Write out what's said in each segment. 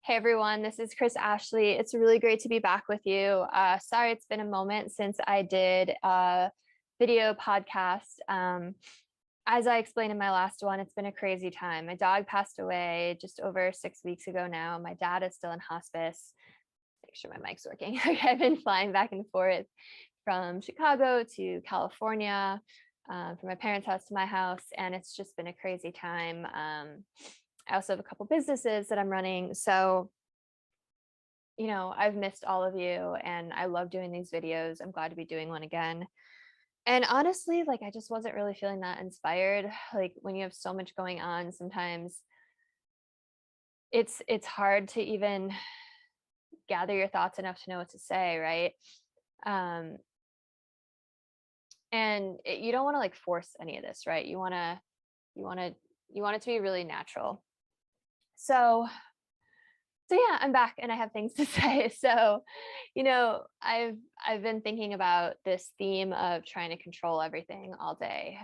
Hey everyone, this is Chris Ashley. It's really great to be back with you. Sorry, it's been a moment since I did a video podcast. As I explained in my last one, it's been a crazy time. My dog passed away just over 6 weeks ago now. My dad is still in hospice. Make sure my mic's working. I've been flying back and forth from Chicago to California, from my parents' house to my house, and it's just been a crazy time. I also have a couple businesses that I'm running. So, I've missed all of you and I love doing these videos. I'm glad to be doing one again. And honestly, like I just wasn't really feeling that inspired. Like when you have so much going on, sometimes it's hard to even gather your thoughts enough to know what to say, right? Um you don't want to like force any of this, right? You want it to be really natural. So so yeah, I'm back and I have things to say. So, I've been thinking about this theme of trying to control everything all day.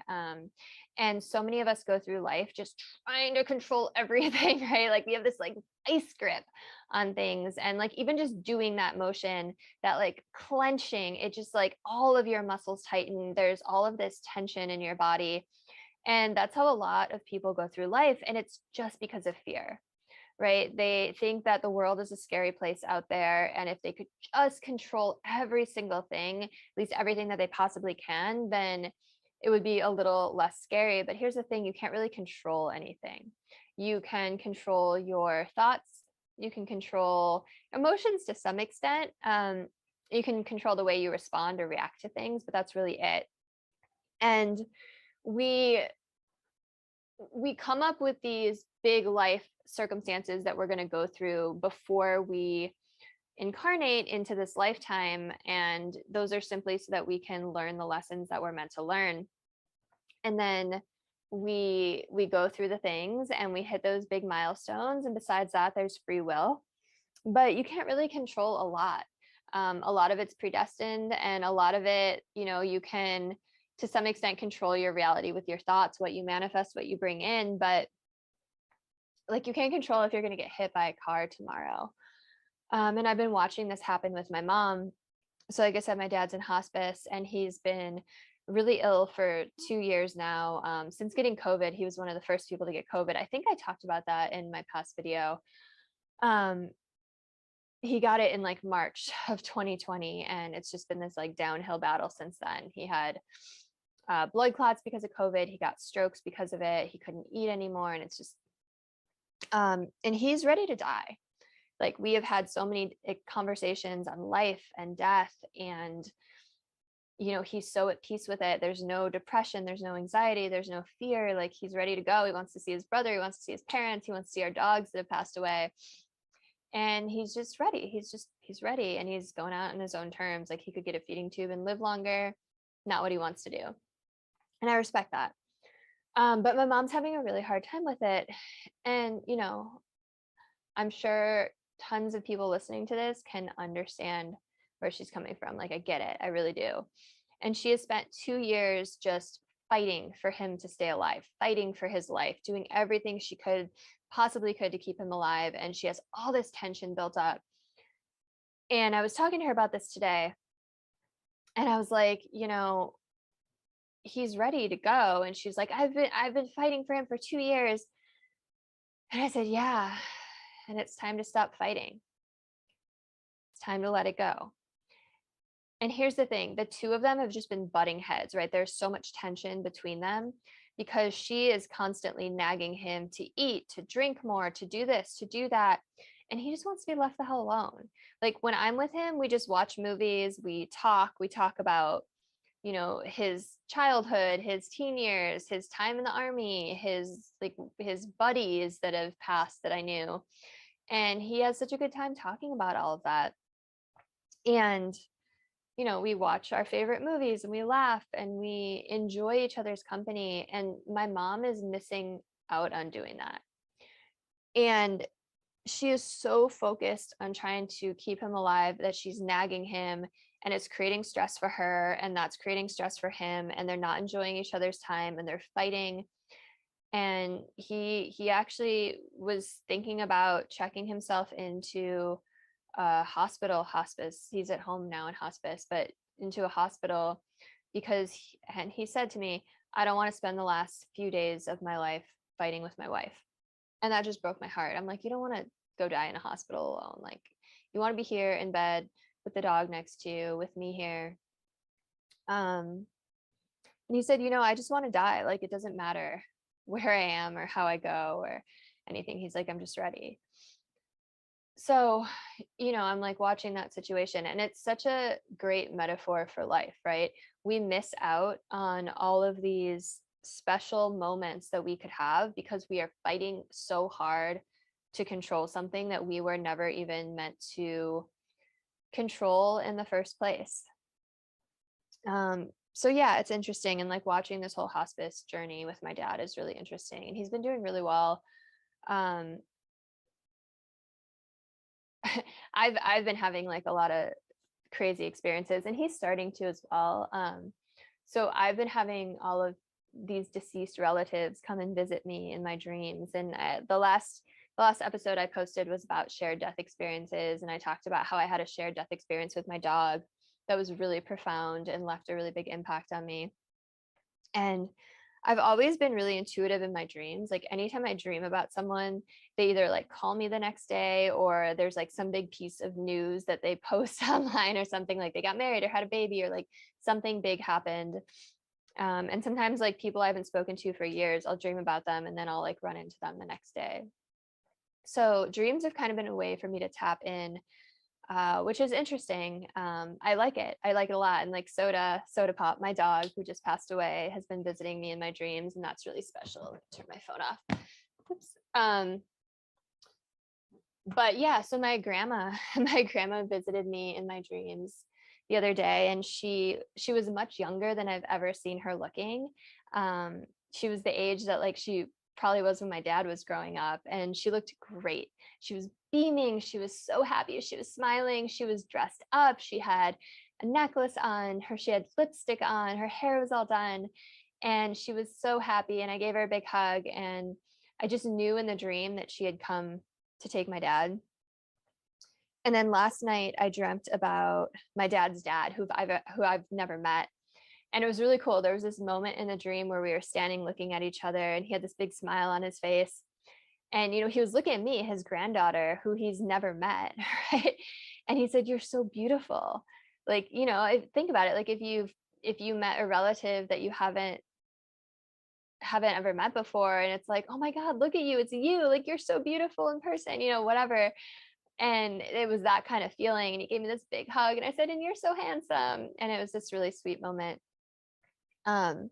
And so many of us go through life just trying to control everything, right? Like we have this like ice grip on things. And like even just doing that motion, that like clenching, it just like all of your muscles tighten. There's all of this tension in your body. And that's how a lot of people go through life. And it's just because of fear, right? They think that the world is a scary place out there. And if they could just control every single thing, at least everything that they possibly can, then it would be a little less scary. But here's the thing, you can't really control anything. You can control your thoughts, you can control emotions to some extent. You can control the way you respond or react to things, but that's really it. And we we come up with these big life circumstances that we're going to go through before we incarnate into this lifetime, and those are simply so that we can learn the lessons that we're meant to learn. And then we go through the things and we hit those big milestones, and besides that there's free will, but you can't really control a lot. A lot of it's predestined, and a lot of it, you can to some extent control your reality with your thoughts, what you manifest, what you bring in, but like you can't control if you're going to get hit by a car tomorrow. And I've been watching this happen with my mom. So like I said, my dad's in hospice and he's been really ill for 2 years now. Since getting COVID, he was one of the first people to get COVID. I think I talked about that in my past video. um, he got it in like March of 2020, and it's just been this like downhill battle since then. He had blood clots because of COVID. He got strokes because of it. He couldn't eat anymore, and it's just and he's ready to die. Like we have had so many conversations on life and death, and he's so at peace with it. There's no depression, there's no anxiety, there's no fear. Like he's ready to go. He wants to see his brother, he wants to see his parents, he wants to see our dogs that have passed away, and he's just ready. He's ready, and he's going out on his own terms. Like he could get a feeding tube and live longer. Not what he wants to do, and I respect that. But my mom's having a really hard time with it, and I'm sure tons of people listening to this can understand where she's coming from. Like I get it, I really do. And she has spent 2 years just fighting for him to stay alive, fighting for his life, doing everything she possibly could to keep him alive, and she has all this tension built up. And I was talking to her about this today, and I was like, he's ready to go. And she's like, I've been fighting for him for 2 years. And I said, yeah, and it's time to stop fighting. It's time to let it go. And here's the thing, the two of them have just been butting heads, right? There's so much tension between them because she is constantly nagging him to eat, to drink more, to do this, to do that. And he just wants to be left the hell alone. Like when I'm with him, we just watch movies, we talk about, his childhood, his teen years, his time in the army, his buddies that have passed that I knew. And he has such a good time talking about all of that. And we watch our favorite movies and we laugh and we enjoy each other's company. And my mom is missing out on doing that. And she is so focused on trying to keep him alive that she's nagging him, and it's creating stress for her, and that's creating stress for him, and they're not enjoying each other's time and they're fighting. And he actually was thinking about checking himself into a hospital hospice. He's at home now in hospice, but into a hospital because and he said to me, I don't want to spend the last few days of my life fighting with my wife. And that just broke my heart. I'm like, you don't want to go die in a hospital alone. Like, you want to be here in bed with the dog next to you, with me here. And he said, I just want to die. Like, it doesn't matter where I am or how I go or anything. He's like, I'm just ready. So, I'm like watching that situation, and it's such a great metaphor for life, right? We miss out on all of these special moments that we could have because we are fighting so hard to control something that we were never even meant to control in the first place. So yeah, it's interesting. And like watching this whole hospice journey with my dad is really interesting. And he's been doing really well. Um, I've been having like a lot of crazy experiences, and he's starting to as well. So I've been having all of these deceased relatives come and visit me in my dreams. And the last episode I posted was about shared death experiences, and I talked about how I had a shared death experience with my dog that was really profound and left a really big impact on me. And I've always been really intuitive in my dreams. Like anytime I dream about someone, they either like call me the next day, or there's like some big piece of news that they post online or something, like they got married or had a baby or like something big happened. And sometimes like people I haven't spoken to for years, I'll dream about them and then I'll like run into them the next day. So dreams have kind of been a way for me to tap in, which is interesting. I like it. I like it a lot. And like Soda Pop, my dog who just passed away, has been visiting me in my dreams, and that's really special. Turn my phone off. Oops. But yeah, so my grandma, my grandma visited me in my dreams the other day, and she was much younger than I've ever seen her looking. She was the age that like she probably was when my dad was growing up, and she looked great. She was beaming. She was so happy. She was smiling. She was dressed up. She had a necklace on her. She had lipstick on. Her hair was all done. And she was so happy. And I gave her a big hug. And I just knew in the dream that she had come to take my dad. And then last night I dreamt about my dad's dad, who I've never met. And it was really cool. There was this moment in the dream where we were standing looking at each other, and he had this big smile on his face. And he was looking at me, his granddaughter, who he's never met, right? And he said, "You're so beautiful." Like, think about it. Like if you met a relative that you haven't ever met before, and it's like, "Oh my God, look at you. It's you. Like you're so beautiful in person," whatever. And it was that kind of feeling. And he gave me this big hug, and I said, "And you're so handsome." And it was this really sweet moment. Um,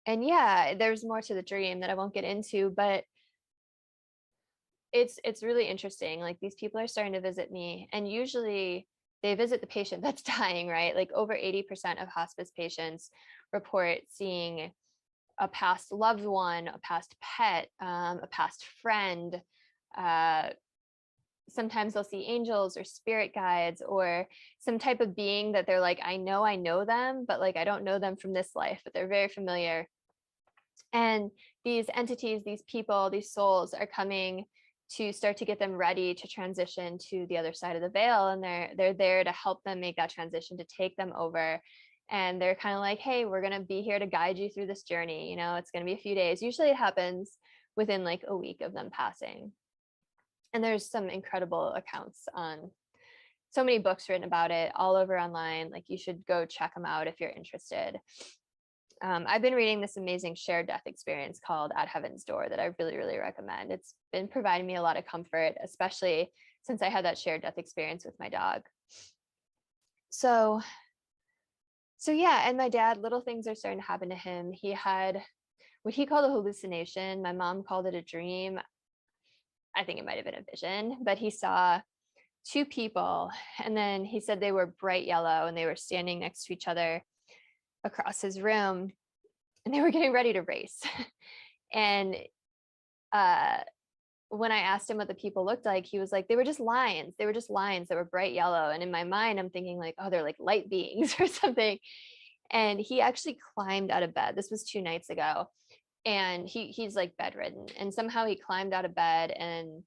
and yeah, there's more to the dream that I won't get into, but it's really interesting. Like these people are starting to visit me, and usually they visit the patient that's dying, right? Like over 80% of hospice patients report seeing a past loved one, a past pet, a past friend. Sometimes they'll see angels or spirit guides or some type of being that they're like, I know them, but like I don't know them from this life, but they're very familiar. And these entities, these people, these souls are coming to start to get them ready to transition to the other side of the veil, and they're there to help them make that transition, to take them over. And they're kind of like, hey, we're going to be here to guide you through this journey. It's going to be a few days. Usually it happens within like a week of them passing. And there's some incredible accounts on, so many books written about it all over online. Like you should go check them out if you're interested. I've been reading this amazing shared death experience called At Heaven's Door that I really, really recommend. It's been providing me a lot of comfort, especially since I had that shared death experience with my dog. So yeah, and my dad, little things are starting to happen to him. He had what he called a hallucination. My mom called it a dream. I think it might have been a vision, but he saw two people, and then he said they were bright yellow and they were standing next to each other across his room, and they were getting ready to race. And when I asked him what the people looked like, he was like, they were just lions. They were just lions that were bright yellow. And in my mind, I'm thinking like, oh, they're like light beings or something. And he actually climbed out of bed. This was 2 nights ago. and he's like bedridden, and somehow he climbed out of bed and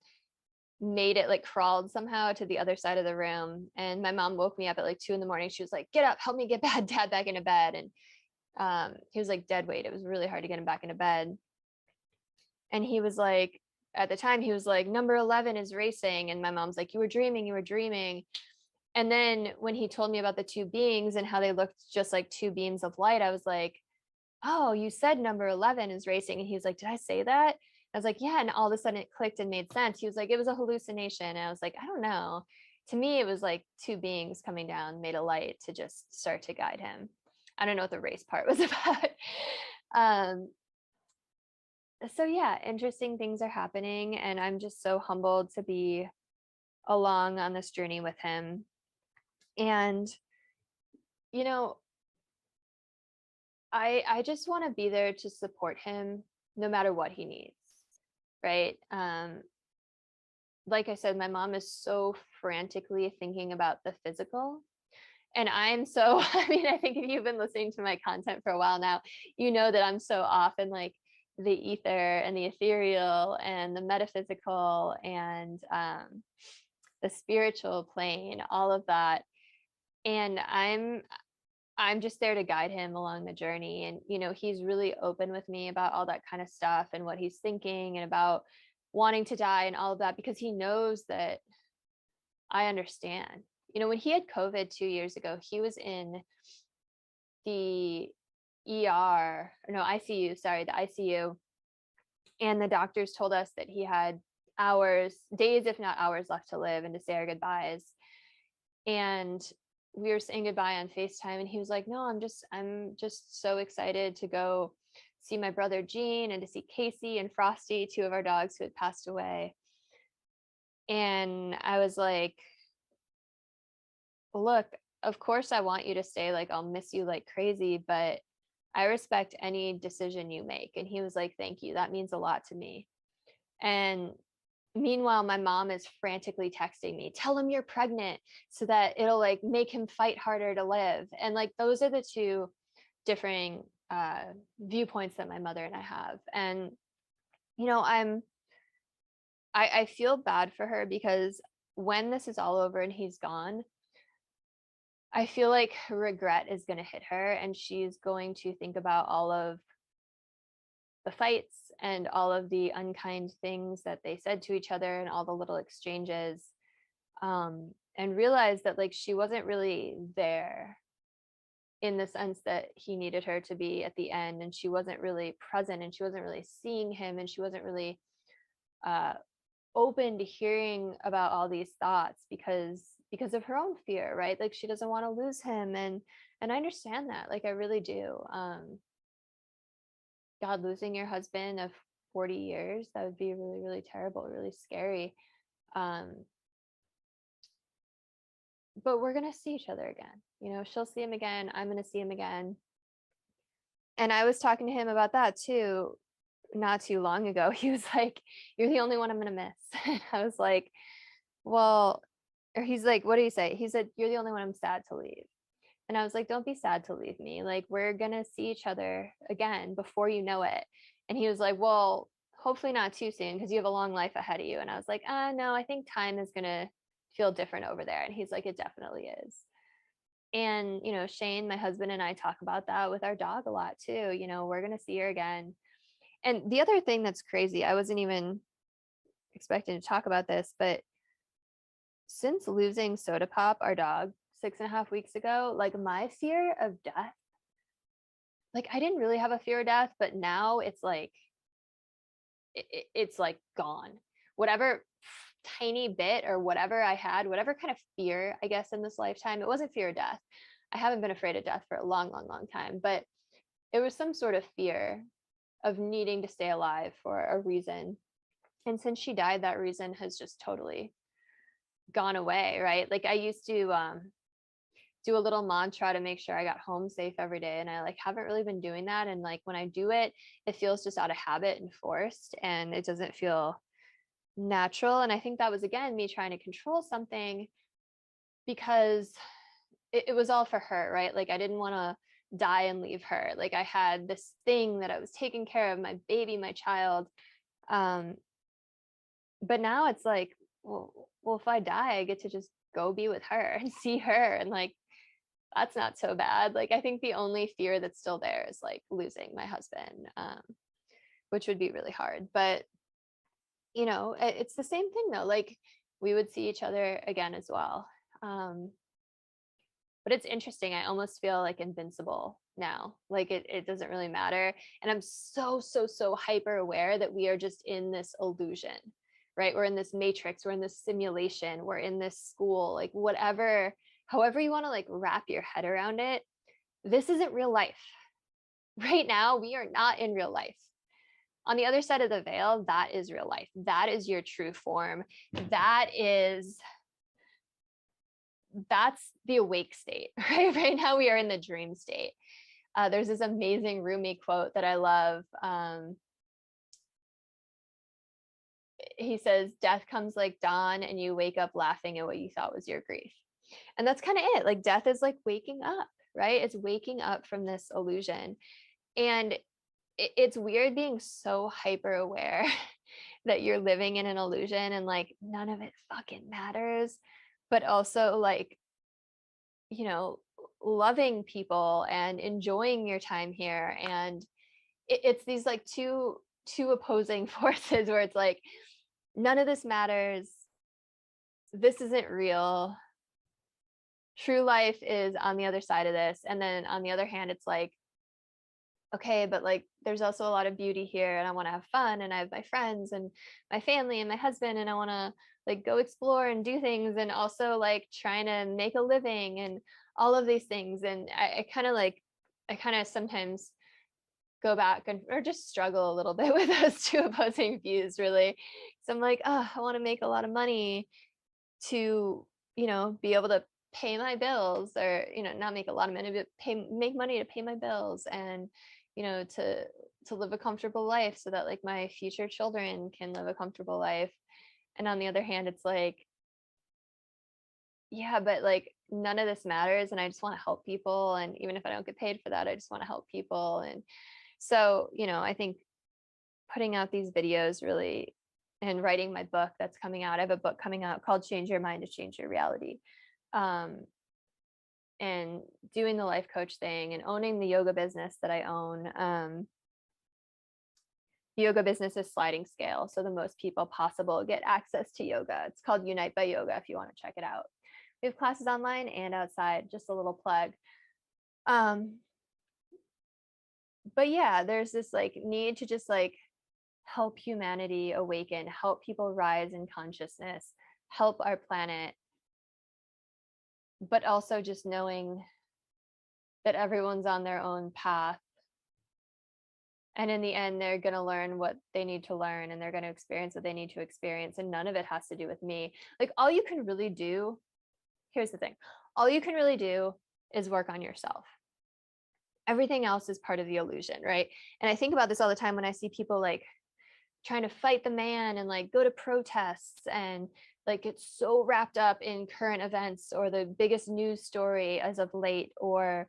made it, like crawled somehow to the other side of the room. And my mom woke me up at like 2 a.m. She was like, get up, help me get dad back into bed. And he was like dead weight. It was really hard to get him back into bed. And he was like, at the time he was like, number 11 is racing. And my mom's like, you were dreaming. And then when he told me about the two beings and how they looked just like two beams of light, I was like, oh, you said number 11 is racing. And he was like, did I say that? I was like, yeah. And all of a sudden it clicked and made sense. He was like, it was a hallucination. And I was like, I don't know. To me, it was like two beings coming down, made a light to just start to guide him. I don't know what the race part was about. um, so yeah, interesting things are happening. And I'm just so humbled to be along on this journey with him. And, you know, I just want to be there to support him no matter what he needs, right? Like I said, my mom is so frantically thinking about the physical. And I'm so, I mean, I think if you've been listening to my content for a while now, you know that I'm so often like the ether and the ethereal and the metaphysical and the spiritual plane, all of that. And I'm just there to guide him along the journey. And, you know, he's really open with me about all that kind of stuff and what he's thinking and about wanting to die and all of that, because he knows that I understand. You know, when he had COVID 2 years ago, he was in the no, ICU, sorry, the ICU. And the doctors told us that he had days, if not hours left to live and to say our goodbyes. And we were saying goodbye on FaceTime, and he was like, no, I'm just so excited to go see my brother Gene and to see Casey and Frosty, two of our dogs who had passed away. And I was like, look, of course I want you to stay, like I'll miss you like crazy, but I respect any decision you make. And he was like, thank you, that means a lot to me. And meanwhile, my mom is frantically texting me, tell him you're pregnant so that it'll like make him fight harder to live. And like those are the two differing viewpoints that my mother and I have. And you know, I feel bad for her, because when this is all over and he's gone, I feel like regret is going to hit her, and she's going to think about all of the fights and all of the unkind things that they said to each other and all the little exchanges, and realize that like she wasn't really there in the sense that he needed her to be at the end, and she wasn't really present, and she wasn't really seeing him, and she wasn't really open to hearing about all these thoughts because of her own fear, right? Like she doesn't want to lose him. And I understand that, like I really do. God, losing your husband of 40 years, that would be really, really terrible, really scary. But we're going to see each other again. You know, she'll see him again. I'm going to see him again. And I was talking to him about that too, not too long ago. He was like, you're the only one I'm going to miss. And I was like, well, or he's like, what do you say? He said, you're the only one I'm sad to leave. And I was like, don't be sad to leave me. Like, we're going to see each other again before you know it. And he was like, well, hopefully not too soon, because you have a long life ahead of you. And I was like, no, I think time is going to feel different over there. And he's like, it definitely is. And, you know, Shane, my husband, and I talk about that with our dog a lot too. You know, we're going to see her again. And the other thing that's crazy, I wasn't even expecting to talk about this, but since losing Soda Pop, our dog, 6.5 weeks ago, like my fear of death, like I didn't really have a fear of death, but now it's like it's like gone. Whatever tiny bit or whatever I had, whatever kind of fear, I guess, in this lifetime, it wasn't fear of death. I haven't been afraid of death for a long, long, long time, but it was some sort of fear of needing to stay alive for a reason. And since she died, that reason has just totally gone away, right? Like I used to do a little mantra to make sure I got home safe every day, and I like haven't really been doing that. And like when I do it, it feels just out of habit and forced, and it doesn't feel natural. And I think that was again me trying to control something, because it was all for her, right? Like I didn't want to die and leave her. Like I had this thing that I was taking care of, my baby, my child. But now it's like, well, if I die, I get to just go be with her and see her. And like, that's not so bad. Like, I think the only fear that's still there is like losing my husband, which would be really hard. But, it's the same thing though. Like, we would see each other again as well. But it's interesting. I almost feel like invincible now. Like it doesn't really matter. And I'm so hyper aware that we are just in this illusion, right? We're in this matrix, we're in this simulation, we're in this school, like whatever, however you want to like wrap your head around it. This isn't real life. Right now, we are not in real life. On the other side of the veil, that is real life. That is your true form. That's the awake state, right? Right now we are in the dream state. There's this amazing Rumi quote that I love. He says, death comes like dawn and you wake up laughing at what you thought was your grief. And that's kind of it. Like death is like waking up, right? It's waking up from this illusion. And it's weird being so hyper aware that you're living in an illusion and like none of it fucking matters, but also like, loving people and enjoying your time here. And it's these like two opposing forces where it's like none of this matters, this isn't real, true life is on the other side of this. And then on the other hand, it's like, okay, but like there's also a lot of beauty here and I want to have fun and I have my friends and my family and my husband and I want to like go explore and do things and also like trying to make a living and all of these things. And I kind of sometimes go back and or just struggle a little bit with those two opposing views really. So I'm like, oh, I want to make a lot of money to, be able to pay my bills or, not make a lot of money, but make money to pay my bills and, to live a comfortable life so that like my future children can live a comfortable life. And on the other hand, it's like, yeah, but like none of this matters. And I just want to help people. And even if I don't get paid for that, I just want to help people. And so, I think putting out these videos really and writing my book that's coming out. I have a book coming out called Change Your Mind to Change Your Reality. And doing the life coach thing and owning the yoga business that I own. The yoga business is sliding scale. So the most people possible get access to yoga. It's called Unite by Yoga if you want to check it out. We have classes online and outside, just a little plug. But yeah, there's this like need to just like help humanity awaken, help people rise in consciousness, help our planet, but also just knowing that everyone's on their own path. And in the end, they're going to learn what they need to learn and they're going to experience what they need to experience. And none of it has to do with me. Like all you can really do, here's the thing, all you can really do is work on yourself. Everything else is part of the illusion, right? And I think about this all the time when I see people like trying to fight the man and like go to protests and like get so wrapped up in current events or the biggest news story as of late or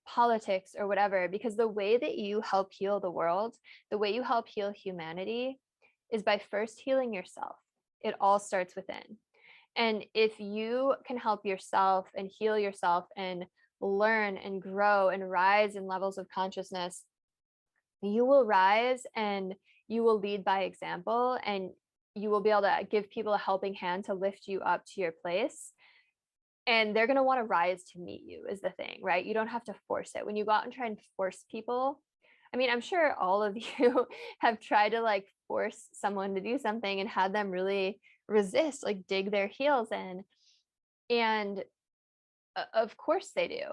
politics or whatever, because the way that you help heal the world, the way you help heal humanity is by first healing yourself. It all starts within. And if you can help yourself and heal yourself and learn and grow and rise in levels of consciousness, you will rise and you will lead by example and you will be able to give people a helping hand to lift you up to your place. And they're going to want to rise to meet you is the thing, right? You don't have to force it. When you go out and try and force people, I mean, I'm sure all of you have tried to like force someone to do something and had them really resist, like dig their heels in. And of course they do,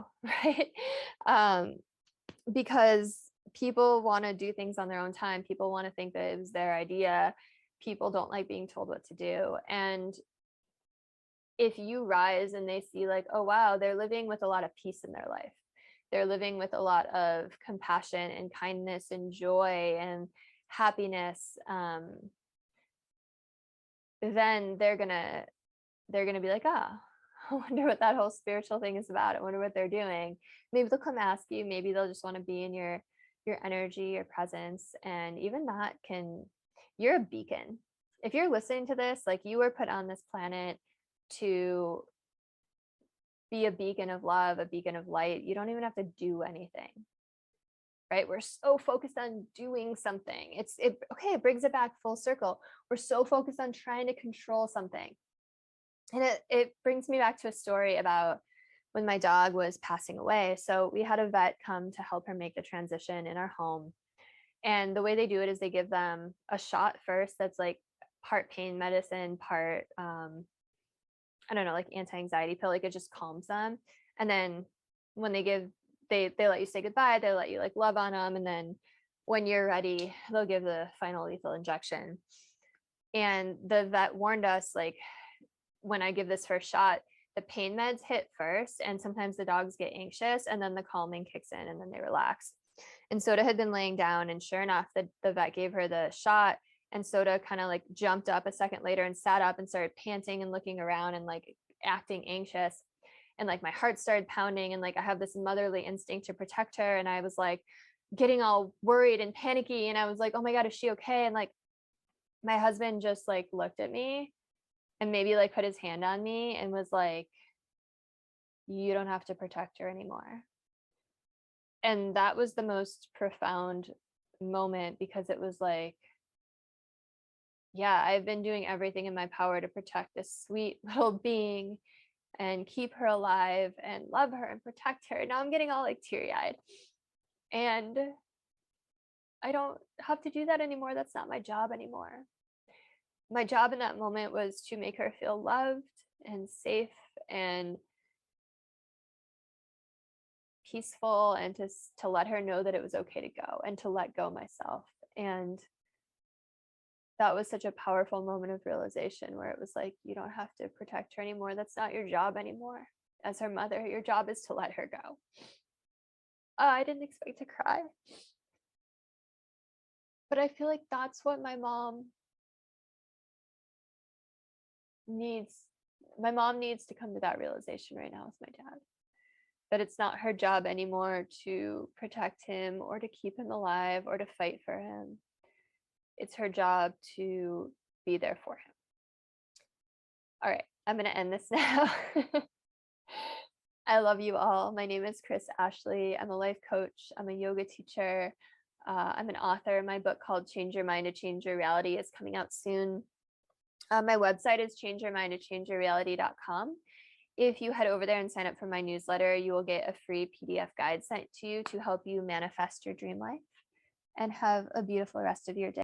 right? Because people want to do things on their own time. People want to think that it was their idea. People don't like being told what to do. And if you rise and they see like, oh, wow, they're living with a lot of peace in their life. They're living with a lot of compassion and kindness and joy and happiness. Then they're gonna be like, ah, I wonder what that whole spiritual thing is about. I wonder what they're doing. Maybe they'll come ask you. Maybe they'll just want to be in your energy, your presence. And even that you're a beacon. If you're listening to this, like, you were put on this planet to be a beacon of love, a beacon of light. You don't even have to do anything, right? We're so focused on doing something. It brings it back full circle. We're so focused on trying to control something. And it brings me back to a story about when my dog was passing away. So we had a vet come to help her make the transition in our home. And the way they do it is they give them a shot first that's like part pain medicine, part I don't know, like anti-anxiety pill. Like, it just calms them. And then when they let you say goodbye, they let you like love on them. And then when you're ready, they'll give the final lethal injection. And the vet warned us, like, when I give this first shot, the pain meds hit first, and sometimes the dogs get anxious, and then the calming kicks in, and then they relax. And Soda had been laying down, and sure enough, the vet gave her the shot, and Soda kind of like jumped up a second later and sat up and started panting and looking around and like acting anxious. And like my heart started pounding, and like I have this motherly instinct to protect her, and I was like getting all worried and panicky, and I was like, oh my God, is she okay? And like my husband just like looked at me and maybe like put his hand on me and was like, you don't have to protect her anymore. And that was the most profound moment, because it was like, yeah, I've been doing everything in my power to protect this sweet little being and keep her alive and love her and protect her. Now I'm getting all like teary-eyed. And I don't have to do that anymore. That's not my job anymore. My job in that moment was to make her feel loved and safe and peaceful, and to let her know that it was okay to go, and to let go myself. And that was such a powerful moment of realization, where it was like, you don't have to protect her anymore. That's not your job anymore. As her mother, your job is to let her go. I didn't expect to cry. But I feel like that's what my mom needs. My mom needs to come to that realization right now with my dad. That it's not her job anymore to protect him or to keep him alive or to fight for him. It's her job to be there for him. All right, I'm going to end this now. I love you all. My name is Chris Ashley. I'm a life coach. I'm a yoga teacher. I'm an author. My book called Change Your Mind to Change Your Reality is coming out soon. My website is changeyourmindtoChangeYourReality.com. If you head over there and sign up for my newsletter, you will get a free PDF guide sent to you to help you manifest your dream life. And have a beautiful rest of your day.